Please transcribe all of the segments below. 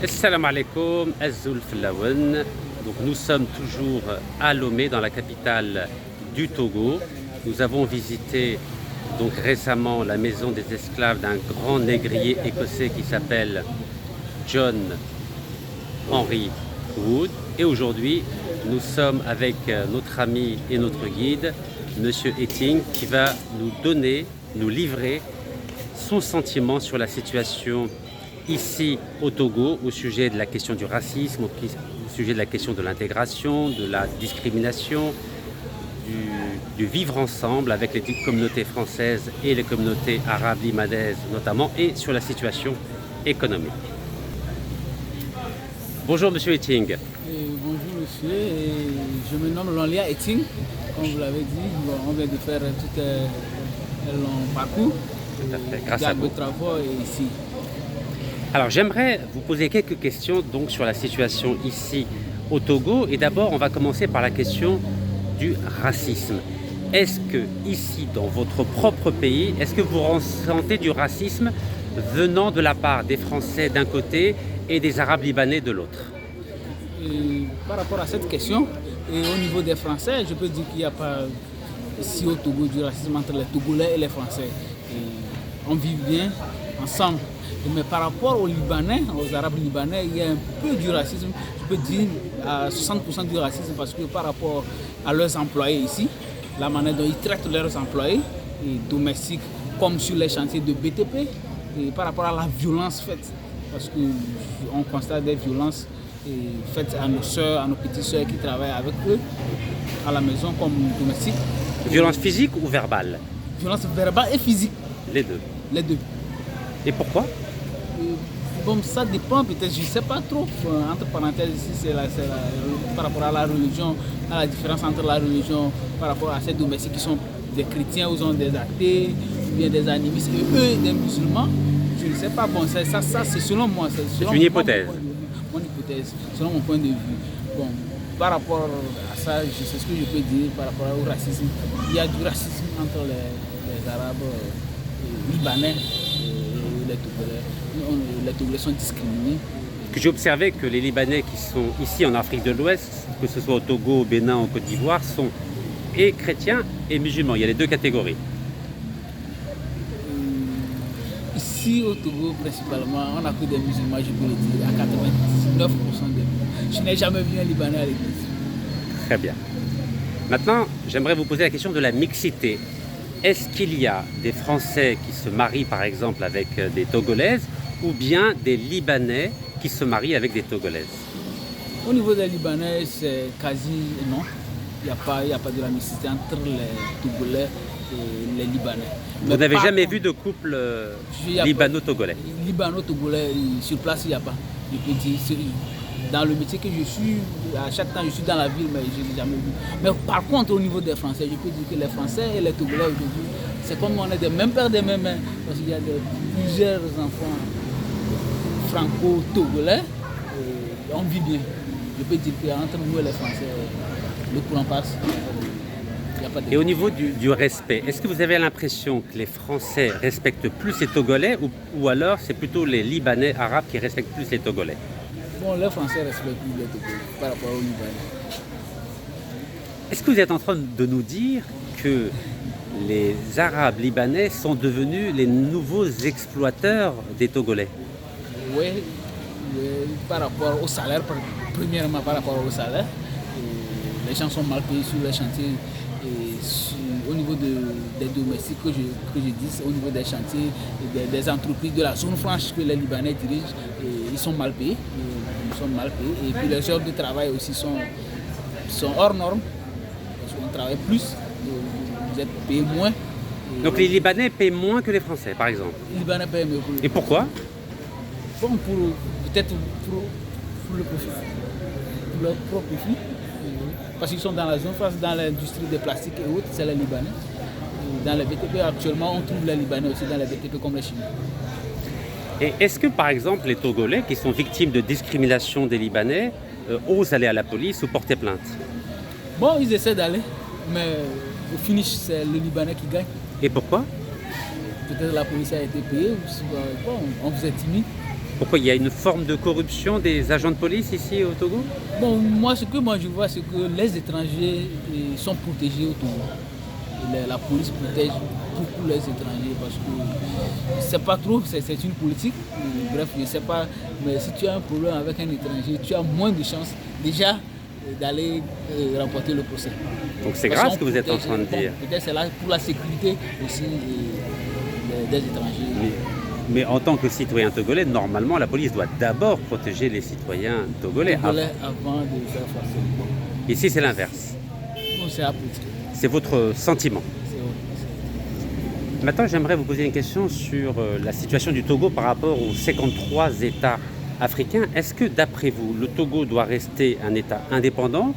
Assalamu alaikum, Azul Flawen. Donc nous sommes toujours à Lomé, dans la capitale du Togo. Nous avons visité donc récemment la maison des esclaves d'un grand négrier écossais qui s'appelle John Henry Wood. Et aujourd'hui, nous sommes avec notre ami et notre guide, Monsieur Etting, qui va nous livrer son sentiment sur la situation ici au Togo, au sujet de la question du racisme, au sujet de la question de l'intégration, de la discrimination, du vivre ensemble avec les communautés françaises et les communautés arabes libanaises notamment, et sur la situation économique. Bonjour Monsieur Etting. Bonjour monsieur, je me nomme Lonlia Etting, comme vous l'avez dit. On vient de faire tout un long parcours. Tout à fait, grâce à vous. Travaux ici. Alors j'aimerais vous poser quelques questions donc sur la situation ici au Togo, et d'abord on va commencer par la question du racisme. Est-ce que ici dans votre propre pays, est-ce que vous ressentez du racisme venant de la part des Français d'un côté et des Arabes libanais de l'autre? Par rapport à cette question, au niveau des Français, je peux dire qu'il n'y a pas ici au Togo du racisme entre les Togolais et les Français. On vit bien ensemble. Mais par rapport aux Libanais, aux Arabes libanais, il y a un peu du racisme, je peux dire à 60% du racisme, parce que par rapport à leurs employés ici, la manière dont ils traitent leurs employés domestiques, comme sur les chantiers de BTP, et par rapport à la violence faite, parce qu'on constate des violences faites à nos soeurs, à nos petites soeurs qui travaillent avec eux à la maison comme domestiques. Violence physique ou verbale? Violence verbale et physique. Les deux. Les deux. Et pourquoi? Bon, ça dépend peut-être, je ne sais pas trop. Entre parenthèses, ici, c'est par rapport à la religion, à la différence entre la religion, par rapport à ces domestiques qui sont des chrétiens ou sont des athées, ou bien des animistes, et eux, des musulmans. Je ne sais pas. Bon, ça c'est selon moi. C'est une hypothèse. Mon hypothèse, selon mon point de vue. Bon, par rapport à ça, je sais ce que je peux dire par rapport au racisme. Il y a du racisme entre les Arabes libanais et les Togolais. Les Togolais sont discriminés. J'ai observé que les Libanais qui sont ici en Afrique de l'Ouest, que ce soit au Togo, au Bénin, au Côte d'Ivoire, sont et chrétiens et musulmans. Il y a les deux catégories. Ici au Togo, principalement, on n'a que des musulmans, je peux le dire, à 99% des. Je n'ai jamais vu un Libanais à l'église. Très bien. Maintenant, j'aimerais vous poser la question de la mixité. Est-ce qu'il y a des Français qui se marient par exemple avec des Togolaises, ou bien des Libanais qui se marient avec des Togolaises? Au niveau des Libanais, c'est quasi non. Il n'y a pas de la mixité entre les Togolais et les Libanais. Vous n'avez jamais vu de couple libano-togolais? Libano-togolais, sur place, il n'y a pas. Je peux dire, dans le métier que je suis, à chaque temps je suis dans la ville, mais je n'ai jamais vu. Mais par contre, au niveau des Français, je peux dire que les Français et les Togolais aujourd'hui, c'est comme on est des mêmes pères, des mêmes mères. Parce qu'il y a plusieurs enfants franco-togolais, et on vit bien. Je peux dire qu'entre nous et les Français, le courant passe. Et au niveau du respect, est-ce que vous avez l'impression que les Français respectent plus les Togolais, ou alors c'est plutôt les Libanais arabes qui respectent plus les Togolais? Bon, les Français respectent plus les Togolais par rapport aux Libanais. Est-ce que vous êtes en train de nous dire que les Arabes libanais sont devenus les nouveaux exploiteurs des Togolais? Oui, par rapport au salaire, premièrement par rapport au salaire, les gens sont mal payés sur les chantiers. Au niveau des domestiques que je dis, au niveau des chantiers, des entreprises de la zone franche que les Libanais dirigent, ils sont mal payés. Et puis les heures de travail aussi sont hors normes. Parce qu'on travaille plus, vous êtes payé moins. Donc les Libanais paient moins que les Français, par exemple? Les Libanais payent mieux. Et pourquoi? Bon, peut-être pour le profit. Pour leur propre profit. Parce qu'ils sont dans la zone France, dans l'industrie des plastiques et autres, c'est les Libanais. Et dans les BTP, actuellement, on trouve les Libanais aussi dans les BTP comme les Chinois. Et est-ce que, par exemple, les Togolais, qui sont victimes de discrimination des Libanais, osent aller à la police ou porter plainte? Bon, ils essaient d'aller, mais au finish, c'est le Libanais qui gagne. Et pourquoi? Peut-être la police a été payée, bon, on faisait timide. Pourquoi il y a une forme de corruption des agents de police ici au Togo? Bon, moi, ce que moi je vois, c'est que les étrangers sont protégés au Togo. La police protège beaucoup les étrangers parce que c'est pas trop, c'est une politique. Bref, je ne sais pas, mais si tu as un problème avec un étranger, tu as moins de chances déjà d'aller remporter le procès. Donc c'est grave ce que vous êtes en train de dire. Peut-être c'est là pour la sécurité aussi des étrangers. Mais en tant que citoyen togolais, normalement, la police doit d'abord protéger les citoyens togolais. Avant de faire face. Ici, c'est l'inverse. Bon, c'est la politique. C'est votre sentiment. C'est Maintenant, j'aimerais vous poser une question sur la situation du Togo par rapport aux 53 États africains. Est-ce que, d'après vous, le Togo doit rester un État indépendant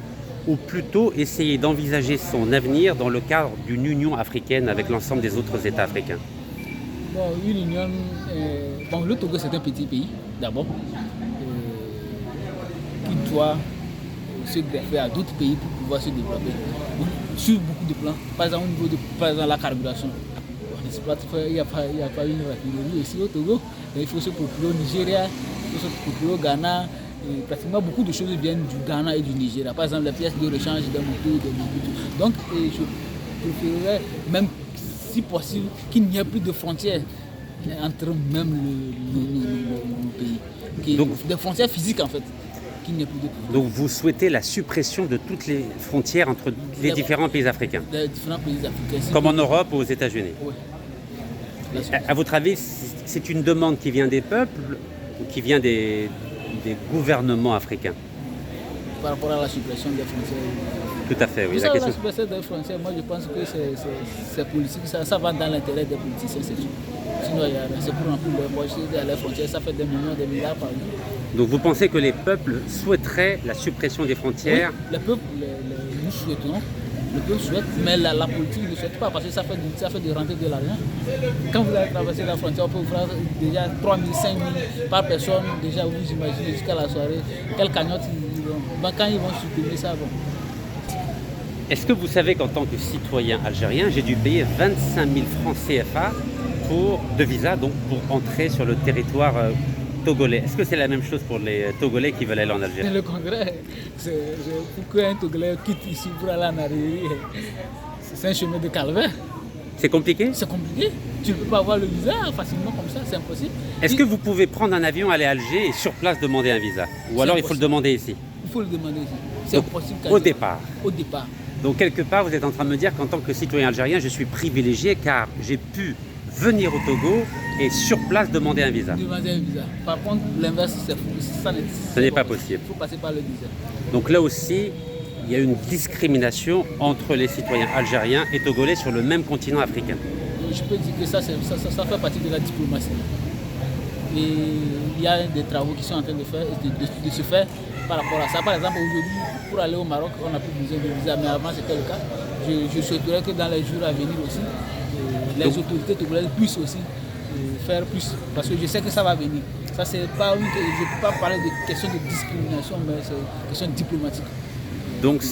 ou plutôt essayer d'envisager son avenir dans le cadre d'une union africaine avec l'ensemble des autres États africains? Bon, une union. Bon, le Togo, c'est un petit pays, d'abord, qui doit se greffer à d'autres pays pour pouvoir se développer. Donc, sur beaucoup de plans, par exemple, au niveau de la carburation. Il n'y a pas une raffinerie ici au Togo, mais il faut se procurer au Nigeria, il faut se procurer au Ghana. Et pratiquement beaucoup de choses viennent du Ghana et du Nigeria. Par exemple, les pièces de rechange des motos, des motos. Donc, je préférerais même, si possible, qu'il n'y ait plus de frontières entre même nos pays. Donc, des frontières physiques en fait. Qu'il n'y ait plus de... Donc vous souhaitez la suppression de toutes les frontières entre les différents pays africains? Des différents pays africains. Comme en Europe ou aux États-Unis? Oui. À votre avis, c'est une demande qui vient des peuples ou qui vient des gouvernements africains? Par rapport à la suppression des frontières. Tout à fait, oui. La suppression des frontières, moi je pense que c'est politique, ça va dans l'intérêt des politiciens, c'est tout. Sinon, c'est pour remplir les poches, les frontières, ça fait des millions, des milliards par jour. Donc vous pensez que les peuples souhaiteraient la suppression des frontières? Oui, les peuples, nous souhaitons. Le peuple souhaite, mais la politique ne souhaite pas parce que ça fait de rentrer de l'argent. Quand vous allez traverser la frontière, on peut vous faire déjà 3 000, 5 000 par personne. Déjà, vous imaginez jusqu'à la soirée, quelle cagnotte ils vont. Quand ils vont supprimer ça, bon. Est-ce que vous savez qu'en tant que citoyen algérien, j'ai dû payer 25 000 francs CFA de visa donc pour entrer sur le territoire togolais? Est-ce que c'est la même chose pour les Togolais qui veulent aller en Algérie? Le Congrès, pour qu'un Togolais quitte ici pour aller en Algérie, c'est un chemin de calvaire. C'est compliqué? C'est compliqué. Tu ne peux pas avoir le visa facilement comme ça, c'est impossible. Est-ce que vous pouvez prendre un avion, aller à Alger et sur place demander un visa? Ou alors il faut le demander ici? Il faut le demander ici. C'est impossible. Au départ? Au départ. Donc quelque part, vous êtes en train de me dire qu'en tant que citoyen algérien, je suis privilégié car j'ai pu venir au Togo et sur place demander un visa. Demander un visa. Par contre, l'inverse, ce n'est pas possible. Il faut passer par le visa. Donc là aussi, il y a une discrimination entre les citoyens algériens et togolais sur le même continent africain. Je peux dire que ça fait partie de la diplomatie. Et il y a des travaux qui sont en train de se faire par rapport à ça. Par exemple, aujourd'hui, pour aller au Maroc, on n'a plus besoin de visa, mais avant c'était le cas. Je souhaiterais que dans les jours à venir aussi, les autorités togolaises puissent aussi faire plus. Parce que je sais que ça va venir. Ça, c'est pas je ne peux pas parler de question de discrimination, mais c'est une question diplomatique. Donc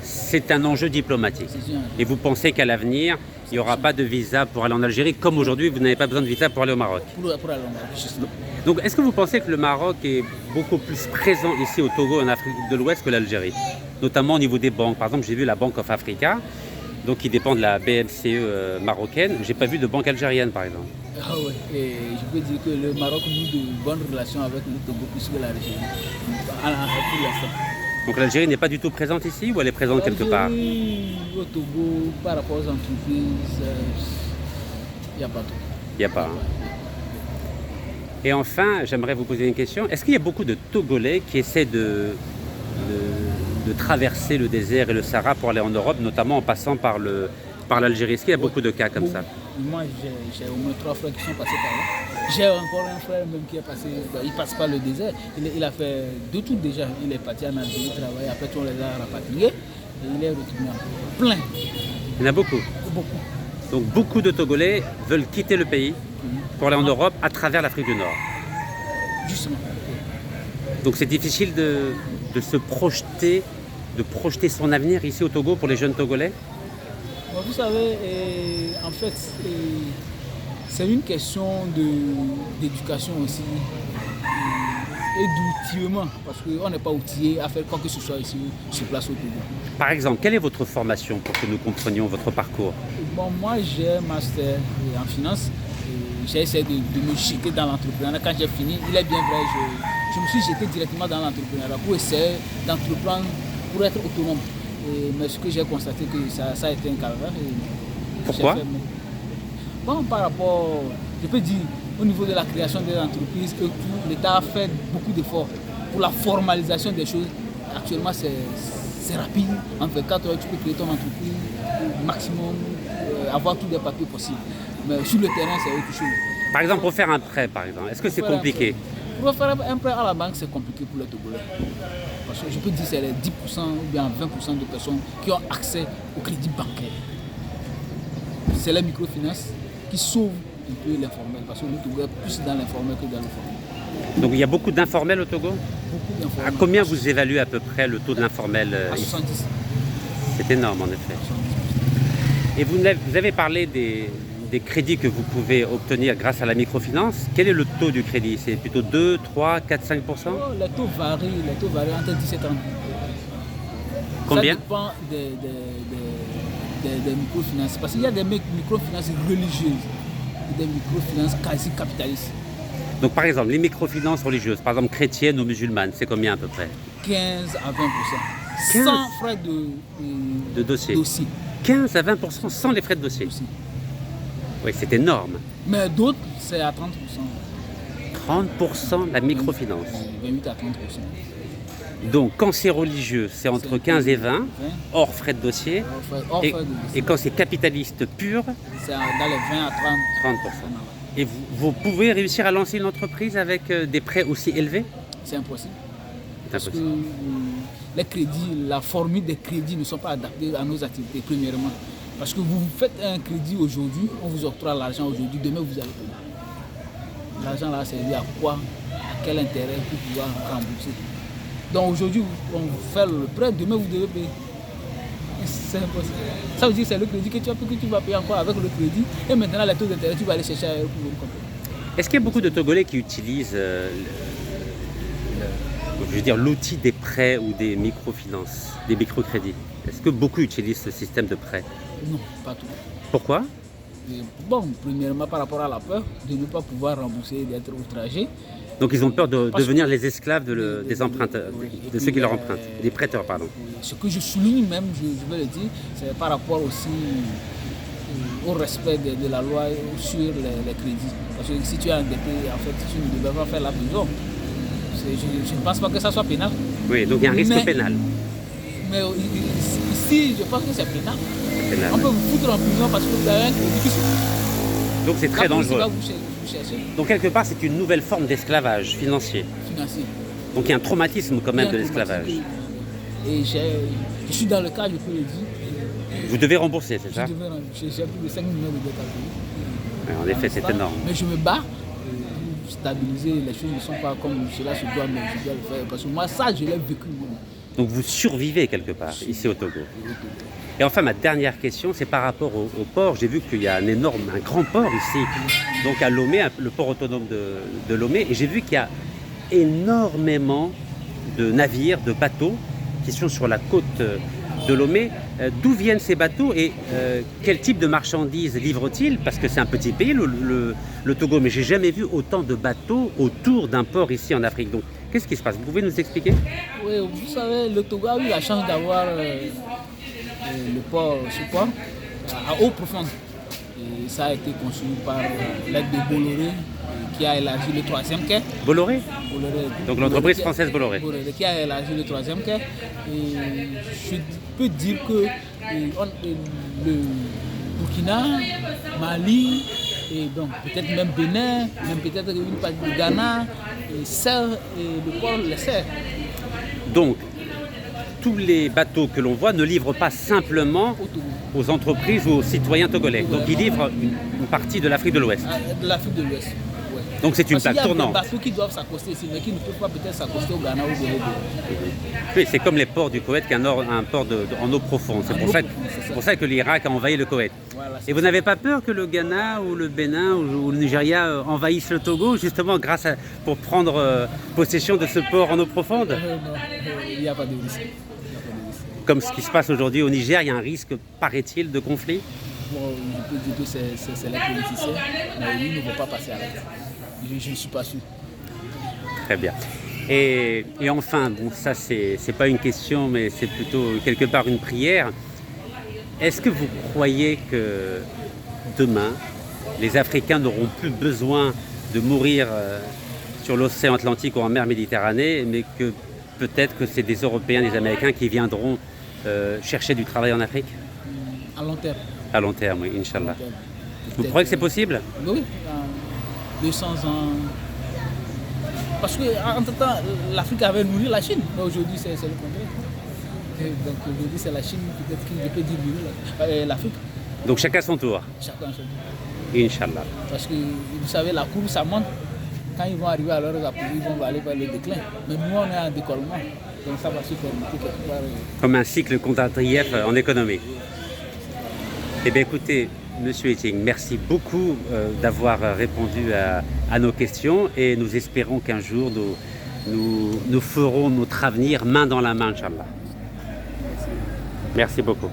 c'est un enjeu diplomatique. Et vous pensez qu'à l'avenir, il n'y aura pas de visa pour aller en Algérie, comme aujourd'hui, vous n'avez pas besoin de visa pour aller au Maroc? Pour aller au Maroc, justement. Donc est-ce que vous pensez que le Maroc est beaucoup plus présent ici au Togo, en Afrique de l'Ouest, que l'Algérie? Notamment au niveau des banques. Par exemple, j'ai vu la Bank of Africa, donc qui dépend de la BMCE marocaine. Je n'ai pas vu de banque algérienne, par exemple. Ah oui, et je peux dire que le Maroc noue de bonnes relations avec le Togo plus que l'Algérie. Pour l'instant. Donc l'Algérie n'est pas du tout présente ici ou elle est présente quelque part? Au Togo, par rapport aux entreprises, il n'y a pas tout. Il n'y a pas. Hein. Et enfin, j'aimerais vous poser une question. Est-ce qu'il y a beaucoup de Togolais qui essaient de traverser le désert et le Sahara pour aller en Europe, notamment en passant par l'Algérie? Est-ce qu'il y a beaucoup de cas comme ça? Moi, j'ai au moins 3 frères qui sont passés par là. J'ai encore un frère même qui est passé, il passe par le désert. Il a fait de tout déjà. Il est parti en Algérie travailler, après on les a rapatriés et il est retourné plein. Il y en a beaucoup? Beaucoup. Donc beaucoup de Togolais veulent quitter le pays pour aller en Europe à travers l'Afrique du Nord. Justement. Donc c'est difficile de se projeter, de projeter son avenir ici au Togo pour les jeunes Togolais? Vous savez, en fait, C'est une question d'éducation aussi et d'outillement, parce qu'on n'est pas outillé à faire quoi que ce soit ici sur place au Togo. Par exemple, quelle est votre formation pour que nous comprenions votre parcours? Bon, moi j'ai un master en finance. J'ai essayé de me jeter dans l'entrepreneuriat. Quand j'ai fini, il est bien vrai, je me suis jeté directement dans l'entrepreneuriat pour essayer d'entreprendre, pour être autonome. Mais ce que j'ai constaté, que ça a été un calvaire. Pourquoi? Bon, par rapport, je peux dire, au niveau de la création des entreprises, que l'État a fait beaucoup d'efforts pour la formalisation des choses. Actuellement, c'est rapide. En 24 heures, tu peux créer ton entreprise, maximum, avoir tous les papiers possibles. Mais sur le terrain, c'est autre chose. Par exemple, pour faire un prêt, par exemple, est-ce que c'est compliqué? Pour faire un prêt à la banque, c'est compliqué pour les Togolais. Parce que je peux dire que c'est les 10% ou bien 20% de personnes qui ont accès au crédit bancaire. C'est la microfinance qui sauve un peu l'informel. Parce que le Togo est plus dans l'informel que dans le formel. Donc il y a beaucoup d'informels au Togo? Beaucoup d'informels. À combien vous évaluez à peu près le taux de l'informel? À 70. C'est énorme en effet. 70. Et vous avez parlé des crédits que vous pouvez obtenir grâce à la microfinance. Quel est le taux du crédit? C'est plutôt 2, 3, 4, 5%? Les taux varient entre 10 et 30. Combien? Ça dépend des microfinances. Parce qu'il y a des microfinances religieuses et des microfinances quasi capitalistes. Donc par exemple, les microfinances religieuses, par exemple chrétiennes ou musulmanes, c'est combien à peu près? 15 à 20%. 15? Sans frais de dossier. 15 à 20% sans les frais de dossier. Oui, c'est énorme. Mais d'autres, c'est à 30%. 30% la microfinance. 28 à 30%. Donc quand c'est religieux, c'est entre 15 et 20, hors frais de dossier. Et quand c'est capitaliste pur, c'est dans les 20 à 30%. Et vous pouvez réussir à lancer une entreprise avec des prêts aussi élevés? C'est impossible. Parce que les crédits, la formule des crédits ne sont pas adaptées à nos activités, premièrement. Parce que vous faites un crédit aujourd'hui, on vous octroie l'argent aujourd'hui, demain vous allez payer. L'argent là, c'est lié à quoi? À quel intérêt pour pouvoir rembourser? Donc aujourd'hui, on vous fait le prêt, demain vous devez payer. C'est impossible. Ça veut dire que c'est le crédit que tu vas payer encore avec le crédit. Et maintenant, les taux d'intérêt, tu vas aller chercher ailleurs pour le compter. Est-ce qu'il y a beaucoup de Togolais qui utilisent l'outil des prêts ou des microfinances, des microcrédits? Est-ce que beaucoup utilisent ce système de prêt? Non, pas tout. Pourquoi? Bon, premièrement, par rapport à la peur de ne pas pouvoir rembourser, d'être outragé. Donc ils ont peur de devenir les esclaves des emprunteurs, de ceux qui leur empruntent, des prêteurs, pardon. Ce que je souligne même, je vais le dire, c'est par rapport aussi au respect de la loi sur les crédits. Parce que si tu es endetté, en fait, tu ne devrais pas faire la prison. Je ne pense pas que ça soit pénal. Oui, donc il y a un risque pénal. Mais ici, je pense que c'est pénal. On peut vous foutre en prison parce que vous avez un crédit. Donc c'est très dangereux. Vous cherchez. Donc quelque part, c'est une nouvelle forme d'esclavage financier. Donc il y a un traumatisme quand même de l'esclavage. Et je suis dans le cas, je peux le dire. Vous devez rembourser, c'est ça? J'ai plus de 5 millions de dettes à payer. En effet, c'est énorme. Mais je me bats pour stabiliser. Les choses ne sont pas comme cela se doit, mais je dois le faire. Parce que moi, ça, je l'ai vécu. Donc vous survivez quelque part, ici au Togo. Et enfin, ma dernière question, c'est par rapport au port. J'ai vu qu'il y a un grand port ici, donc à Lomé, le port autonome de Lomé. Et j'ai vu qu'il y a énormément de navires, de bateaux qui sont sur la côte de Lomé. D'où viennent ces bateaux et quel type de marchandises livrent-ils? Parce que c'est un petit pays, le Togo, mais j'ai jamais vu autant de bateaux autour d'un port ici en Afrique. Donc, qu'est-ce qui se passe? Vous pouvez nous expliquer? Oui, vous savez, le Togo a eu la chance d'avoir le port, ce port à eau profonde. Et ça a été construit par l'aide de Bolloré, qui a élargi le 3e quai. Bolloré? Donc l'entreprise française Bolloré. Qui a élargi le 3e quai. Et je peux dire que le Burkina, Mali, et donc peut-être même Bénin, même peut-être une partie du Ghana, le port le sert. Donc, tous les bateaux que l'on voit ne livrent pas simplement aux entreprises ou aux citoyens togolais. Donc ils livrent une partie de l'Afrique de l'Ouest. De l'Afrique de l'Ouest. Ouais. Donc c'est une Parce qu'il plaque y a tournante. des bateaux qui doivent s'accoster ici, mais qui ne peuvent pas peut-être s'accoster au Ghana ou au Bénin. Oui, c'est comme les ports du Koweït qui est un port en eau profonde. C'est pour ça que l'Irak a envahi le Koweït. Voilà, Et vous n'avez pas peur que le Ghana ou le Bénin ou le Nigeria envahissent le Togo justement pour prendre possession de ce port en eau profonde? Non, il n'y a pas de risque. Comme ce qui se passe aujourd'hui au Niger, il y a un risque, paraît-il, de conflit? Bon, je peux dire que c'est les politiciens, mais ils ne vont pas passer à l'acte. Je ne suis pas sûr. Très bien. Et enfin, bon, ça c'est pas une question, mais c'est plutôt quelque part une prière. Est-ce que vous croyez que demain, les Africains n'auront plus besoin de mourir sur l'océan Atlantique ou en mer Méditerranée, mais que peut-être que c'est des Européens, des Américains qui viendront chercher du travail en Afrique? À long terme. À long terme, oui, Inch'Allah. Vous Peut-être, croyez que c'est possible? Oui, dans 200 ans. Parce qu'entre-temps, l'Afrique avait nourri la Chine, mais aujourd'hui c'est le contraire. Et donc aujourd'hui c'est la Chine peut-être qui peut diminuer l'Afrique. Donc chacun son tour. Chacun son tour. Inch'Allah. Parce que vous savez, la courbe ça monte. Quand ils vont arriver à leur apogée, ils vont aller vers le déclin. Mais nous on est en décollement. Donc ça va se permettre quelque part. Comme un cycle contrarié en économie. Eh bien écoutez, Monsieur Etting, merci beaucoup d'avoir répondu à nos questions et nous espérons qu'un jour nous ferons notre avenir main dans la main, Inch'Allah. Merci beaucoup.